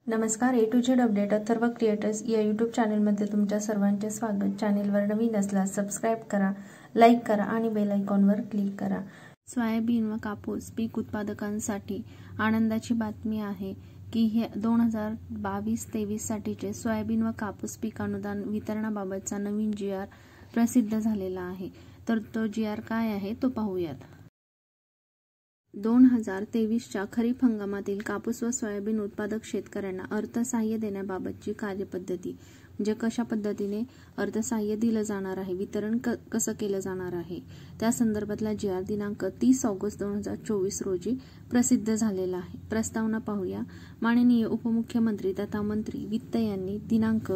नमस्कार, A to Z update Atharva creators या YouTube चॅनलमध्ये तुमच्या सर्वांचे स्वागत। चॅनलवर नवीन असल्यास सबस्क्राईब करा, लाईक करा आणि बेल आयकॉनवर क्लिक करा। सोयाबीन व कापूस पीक उत्पादकांसाठी आनंदाची बातमी आहे की हे 2022-23 साठीचे सोयाबीन व कापूस पीक अनुदान वितरणाबाबतचा नवीन GR प्रसिद्ध झालेला आहे। तर तो GR काय आहे तो पाहूयात। 2023च्या खरीप हंगामातील कापूस व सोयाबीन उत्पादक शेतकऱ्यांना अर्थसहाय्य देण्याबाबतची कार्यपद्धती म्हणजे कशा पद्धतीने अर्थसहाय्य दिलं जाणार आहे, वितरण कसं केलं जाणार आहे, त्या संदर्भातला GR दिनांक 30 ऑगस्ट 2024 रोजी प्रसिद्ध झालेला आहे। प्रस्तावना पाहूया। माननीय उपमुख्यमंत्री तथा मंत्री वित्त यांनी दिनांक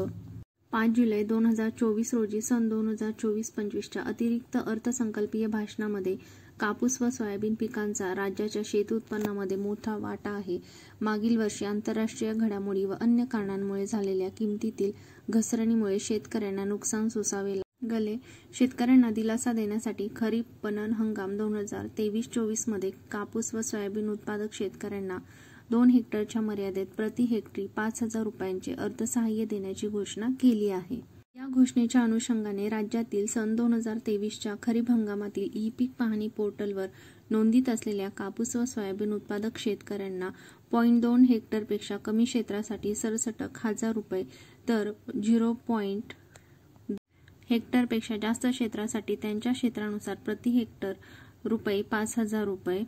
5 जुलै 2024 रोजी सन 2024-25च्या अतिरिक्त अर्थसंकल्पीय भाषणामध्ये कापूस व सोयाबीन पिकांचा राज्याच्या शेती उत्पन्नामध्ये मोठा वाटा आहे। मागील वर्षी आंतरराष्ट्रीय घडामोडी व अन्य कारणांमुळे झालेल्या किमतीतील घसरणीमुळे शेतकऱ्यांना नुकसान सोसावे लागले। शेतकऱ्यांना दिलासा देण्यासाठी खरीप पणन हंगाम 2023-24 मध्ये कापूस व सोयाबीन उत्पादक शेतकऱ्यांना 2 हेक्टरच्या मर्यादेत प्रति हेक्टरी 5,000 रुपयांचे अर्थसहाय्य देण्याची घोषणा केली आहे। या घोषणेच्या अनुषंगाने राज्यातील सन 2023च्या खरीप हंगामातील ई-पीक पाहणी पोर्टलवर नोंदीत असलेल्या कापूस व सोयाबीन उत्पादक शेतकऱ्यांना 0.2 हेक्टरपेक्षा कमी क्षेत्रासाठी सरसकट 1,000 रुपये तर 0.2 हेक्टरपेक्षा जास्त क्षेत्रासाठी त्यांच्या क्षेत्रानुसार प्रति हेक्टर रुपये 5,000 रुपये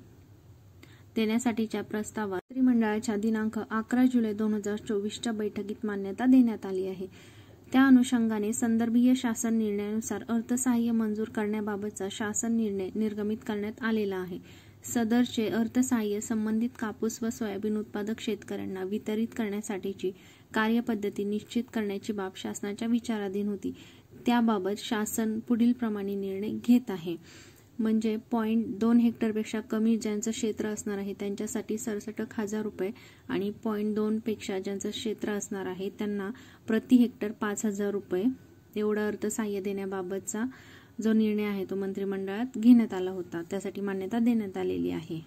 देण्यासाठीच्या प्रस्तावात मंत्रिमंडळाच्या दिनांक 11 जुलै 2024च्या बैठकीत मान्यता देण्यात आली आहे। त्या अनुषंगाने संदर्भीय शासन निर्णयानुसार अर्थसहाय्य मंजूर करण्याबाबतचा शासन निर्णय निर्गमित करण्यात आलेला आहे। सदरचे अर्थसहाय्य संबंधित कापूस व सोयाबीन उत्पादक शेतकऱ्यांना वितरित करण्यासाठीची कार्यपद्धती निश्चित करण्याची बाब शासनाच्या विचाराधीन होती। त्याबाबत शासन पुढील प्रमाणे निर्णय घेत आहे। म्हणजे 0.2 हेक्टरपेक्षा कमी ज्यांचं क्षेत्र असणार आहे त्यांच्यासाठी सरसकट 1,000 रुपये आणि 0.2 पेक्षा ज्यांचं क्षेत्र असणार आहे त्यांना प्रति हेक्टर 5,000 रुपये एवढं अर्थसहाय्य देण्याबाबतचा जो निर्णय आहे तो मंत्रिमंडळात घेण्यात आला होता, त्यासाठी मान्यता देण्यात आलेली आहे।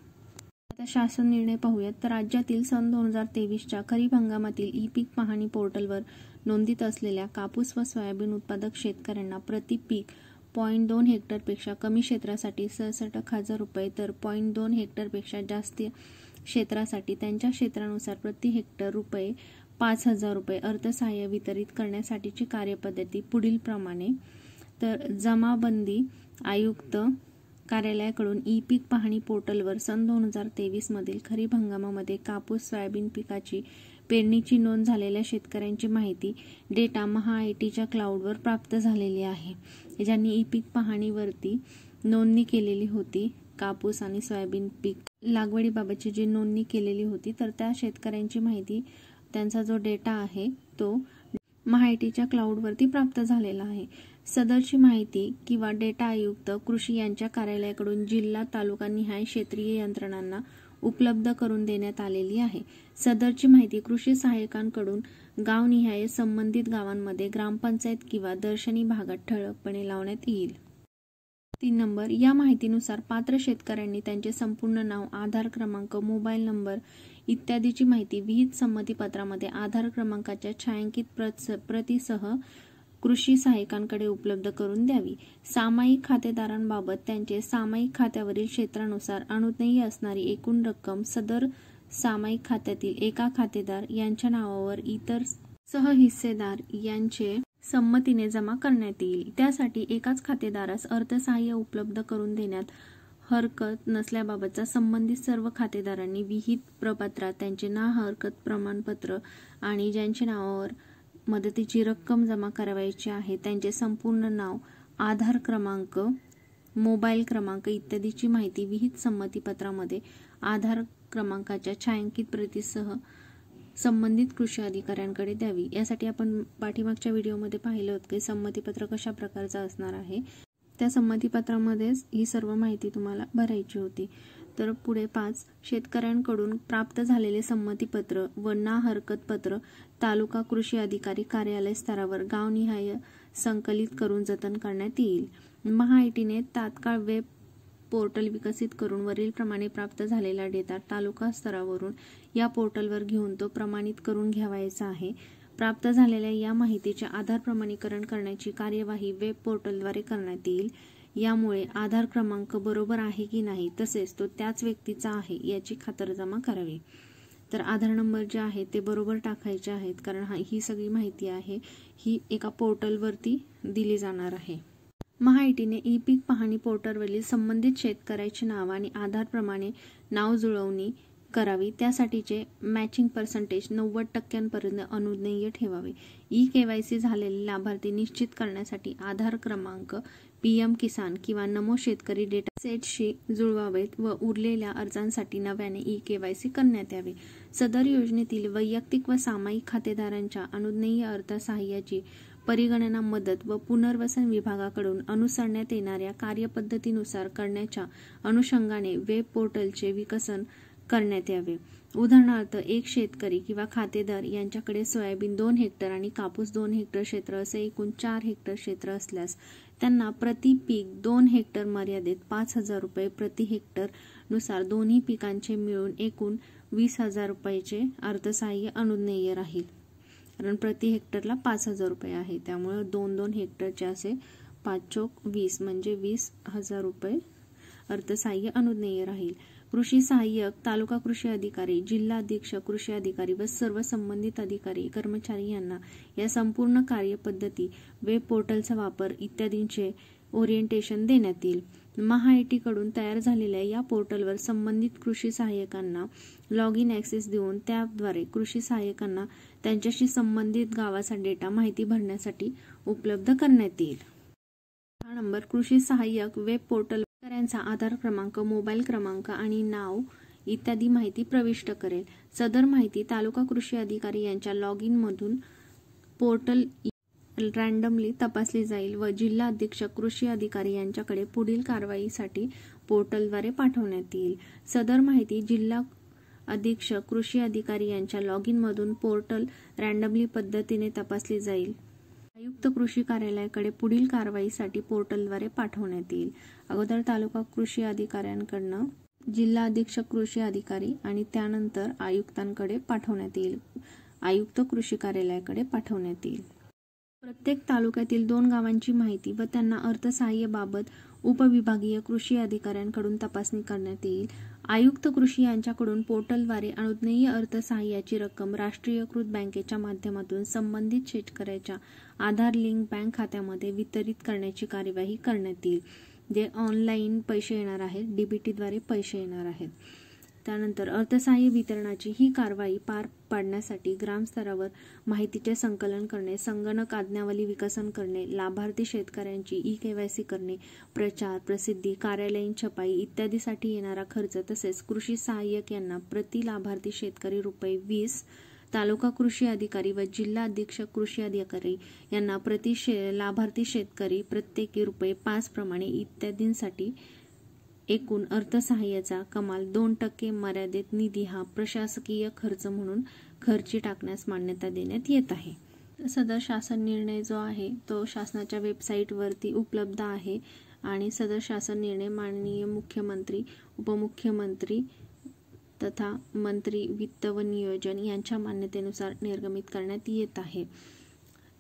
आता शासन निर्णय पाहूयात। तर राज्यातील सन 2023च्या खरीप हंगामातील ई-पीक पाहणी पोर्टलवर नोंदीत असलेल्या कापूस व सोयाबीन उत्पादक शेतकऱ्यांना प्रति पीक 0.2 हेक्टरपेक्षा कमी क्षेत्रासाठी सरसकट 1,000 रुपये तर 0.2 हेक्टरपेक्षा जास्त क्षेत्रासाठी त्यांच्या क्षेत्रानुसार प्रति हेक्टर रुपये 5,000 रुपये अर्थसहाय्य वितरित करण्यासाठीची कार्यपद्धती पुढील प्रमाणे। तर जमाबंदी आयुक्त कार्यालयाकडून ई-पीक पाहणी पोर्टलवर सन 2023 मधील खरीप हंगामामध्ये कापूस सोयाबीन पिकाची पेरणीची नोंद झालेल्या शेतकऱ्यांची माहिती डेटा महाआयटीच्या क्लाउडवर प्राप्त झालेली आहे। ज्यांनी ई-पीक पाहणीवरती नोंदणी केलेली होती, कापूस आणि सोयाबीन पीक लागवडीबाबतची जी नोंदणी केलेली होती तर त्या शेतकऱ्यांची माहिती त्यांचा जो डेटा आहे तो महाआयटीच्या क्लाउडवरती प्राप्त झालेला आहे। सदरची माहिती किंवा डेटा आयुक्त कृषी यांच्या कार्यालयाकडून जिल्हा तालुका निहाय क्षेत्रीय यंत्रणांना उपलब्ध करून देण्यात आलेली आहे। सदरची माहिती कृषी सहाय्यकांकडून गावनिहाय संबंधित गावांमध्ये ग्रामपंचायत किंवा दर्शनी भागात ठळकपणे लावण्यात येईल। 3 नंबर, या माहितीनुसार पात्र शेतकऱ्यांनी त्यांचे संपूर्ण नाव, आधार क्रमांक, मोबाईल नंबर इत्यादीची माहिती विहित संमतीपत्रामध्ये आधार क्रमांकाच्या छायांकित प्रतीसह कृषी सहाय्यकांकडे उपलब्ध करून द्यावी। सामायिक खातेदारांबाबत त्यांचे सामायिक खात्यावरील क्षेत्रानुसार अनुज्ञेय असणारी एकूण रक्कम सदर सामायिक खात्यातील एका खातेदार यांच्या नावावर इतर सहहिस्सेदार यांचे संमतीने जमा करण्यात येईल। त्यासाठी एकाच खातेदारास अर्थसहाय्य उपलब्ध करून देण्यात हरकत नसल्याबाबतचा संबंधित सर्व खातेदारांनी विहित प्रपत्रात त्यांचे ना हरकत प्रमाणपत्र आणि ज्यांच्या नावावर मदतीची रक्कम जमा करावयाची आहे त्यांचे संपूर्ण नाव, आधार क्रमांक, मोबाईल क्रमांक इत्यादीची माहिती विहित संमतीपत्रामध्ये आधार क्रमांकाच्या छायांकित प्रतीसह संबंधित कृषी अधिकाऱ्यांकडे द्यावी। यासाठी आपण पाठीमागच्या व्हिडिओमध्ये पाहिलं होतं की संमतीपत्र कशा प्रकारचं असणार आहे। त्या संमतीपत्रामध्येच ही सर्व माहिती तुम्हाला भरायची होती। तर पुढे 5, शेतकऱ्यांकडून प्राप्त झालेले संमतीपत्र व ना हरकत पत्र तालुका कृषी अधिकारी कार्यालय स्तरावर गावनिहाय संकलित करून जतन करण्यात येईल। महाआयटीने तात्काळ वेब पोर्टल विकसित करून वरील प्रमाणे प्राप्त झालेला डेटा तालुका स्तरावरून या पोर्टलवर घेऊन तो प्रमाणित करून घ्यावायचा आहे। प्राप्त झालेल्या या माहितीचे आधार प्रमाणीकरण करण्याची कार्यवाही वेब पोर्टलद्वारे करण्यात येईल। यामुळे आधार क्रमांक बरोबर आहे की नाही तसेच तो त्याच व्यक्तीचा आहे याची खातरजमा करावी। तर आधार नंबर जे आहे ते बरोबर टाकायचे आहेत, कारण ही सगळी माहिती आहे ही एका पोर्टलवरती दिली जाणार आहे। महाआयटीने ई पीक पाहणी पोर्टलवरील संबंधित शेतकऱ्याचे नाव आणि आधार प्रमाणे नाव जुळवणी करावी। त्यासाठीचे मॅचिंग पर्सेंटेज 90% अनुज्ञेय ठेवावे। ई केवायसी झालेले लाभार्थी निश्चित करण्यासाठी आधार क्रमांक PM किसान किंवा नमो शेतकरी डेटा सेटशी जुळवावेत व उरलेल्या अर्जांसाठी नव्याने ई केवायसी करण्यात यावे। सदर योजनेतील वैयक्तिक व सामायिक खातेदारांच्या अनुज्ञेय अर्थसहाय्याची परिगणना मदत व पुनर्वसन विभागाकडून अनुसरण्यात येणाऱ्या कार्यपद्धतीनुसार करण्याच्या अनुषंगाने वेब पोर्टलचे विकसन करण्यात यावे। उदाहरणार्थ एक शेतकरी किंवा खातेदार यांच्याकडे सोयाबीन 2 हेक्टर आणि कापूस 2 हेक्टर क्षेत्र असे एकूण 4 हेक्टर क्षेत्र असल्यास त्यांना प्रति पीक 2 हेक्टर मर्यादेत 5,000 रुपये प्रति हेक्टर नुसार दोन्ही पिकांचे मिळून एकूण 20,000 रुपयाचे अर्थसहाय्य अनुज्ञेय राहील। कारण प्रति हेक्टरला 5,000 रुपये आहे, त्यामुळे 2 हेक्टरचे असे 5 चोक 20 म्हणजे 20,000 रुपये अर्थसहाय्य अनुज्ञेय राहील। कृषी सहाय्यक, तालुका कृषी अधिकारी, जिल्हा अधीक्षक कृषी अधिकारी व सर्व संबंधित अधिकारी कर्मचारी यांना या संपूर्ण कार्यपद्धती, वेब पोर्टलचा वापर इत्यादींचे ओरिएंटेशन देण्यात येईल। महाआयटी कडून तयार झालेल्या या पोर्टलवर संबंधित कृषी सहाय्यकांना लॉग इन ॲक्सेस देऊन त्याद्वारे कृषी सहाय्यकांना त्यांच्याशी संबंधित गावाचा डेटा माहिती भरण्यासाठी उपलब्ध करण्यात येईल। हा नंबर कृषी सहाय्यक वेब पोर्टल शेतकऱ्यांचा आधार क्रमांक, मोबाईल क्रमांक आणि नाव इत्यादी माहिती प्रविष्ट करेल। सदर माहिती तालुका कृषी अधिकारी यांच्या लॉग इन मधून पोर्टल रँडमली तपासली जाईल व जिल्हा अधीक्षक कृषी अधिकारी यांच्याकडे पुढील कारवाईसाठी पोर्टलद्वारे पाठवण्यात येईल। सदर माहिती जिल्हा अधीक्षक कृषी अधिकारी यांच्या लॉग इन मधून पोर्टल रँडमली पद्धतीने तपासली जाईल। आयुक्त कृषी कार्यालयाकडे पुढील कारवाईसाठी पोर्टलद्वारे पाठवण्यात येईल। अगोदर तालुका कृषी अधिकाऱ्यांकडून जिल्हा अधीक्षक कृषी अधिकारी आणि त्यानंतर आयुक्तांकडे पाठवण्यात येईल, आयुक्त कृषी कार्यालयाकडे पाठवण्यात येईल। प्रत्येक तालुक्यातील 2 गावांची माहिती व त्यांना अर्थसहाय्याबाबत उपविभागीय कृषी अधिकाऱ्यांकडून तपासणी करण्यात येईल। आयुक्त कृषी यांच्याकडून पोर्टलद्वारे अनुज्ञेय अर्थसहाय्याची रक्कम राष्ट्रीयकृत बँकेच्या माध्यमातून संबंधित शेतकऱ्याच्या आधार लिंक बँक खात्यामध्ये वितरित करण्याची कार्यवाही करण्यात येईल, जे ऑनलाईन पैसे येणार आहेत, डीबीटीद्वारे पैसे येणार आहेत। त्यानंतर अर्थसहाय्य वितरणाची ही कारवाई पार पाडण्यासाठी ग्रामस्तरावर माहितीचे संकलन करणे, संगणक आज्ञावली विकसन करणे, लाभार्थी शेतकऱ्यांची ई केवायसी करणे, प्रचार, प्रसिद्धी, कार्यालयीन छपाई इत्यादीसाठी येणारा खर्च तसेच कृषी सहाय्यक यांना प्रति लाभार्थी शेतकरी ₹20, तालुका कृषी अधिकारी व जिल्हा अधीक्षक कृषी अधिकारी यांना प्रति लाभार्थी शेतकरी प्रत्येकी ₹5 प्रमाणे इत्यादींसाठी एकूण अर्थसहाय्याचा कमाल 2% मर्यादेत निधी हा प्रशासकीय खर्च म्हणून खर्ची टाकण्यास मान्यता देण्यात येत आहे। सदर शासन निर्णय जो आहे तो शासनाच्या वेबसाईटवरती उपलब्ध आहे आणि सदर शासन निर्णय माननीय मुख्यमंत्री, उपमुख्यमंत्री तथा मंत्री वित्त व नियोजन यांच्या मान्यतेनुसार निर्गमित करण्यात येत आहे।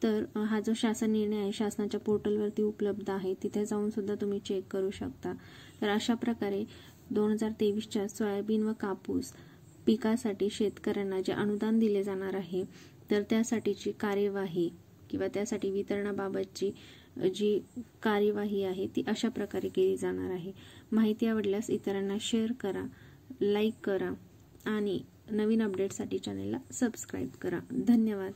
तर हा जो शासन निर्णय आहे शासनाच्या पोर्टलवरती उपलब्ध आहे, तिथे जाऊन सुद्धा तुम्ही चेक करू शकता। तर अशा प्रकारे 2023च्या सोयाबीन व कापूस पिकासाठी शेतकऱ्यांना जे अनुदान दिले जाणार आहे तर त्यासाठीची कार्यवाही किंवा त्यासाठी वितरणाबाबतची जी कार्यवाही आहे ती अशा प्रकारे केली जाणार आहे। माहिती आवडल्यास इतरांना शेअर करा, लाईक करा आणि नवीन अपडेटसाठी चॅनलला सबस्क्राईब करा। धन्यवाद।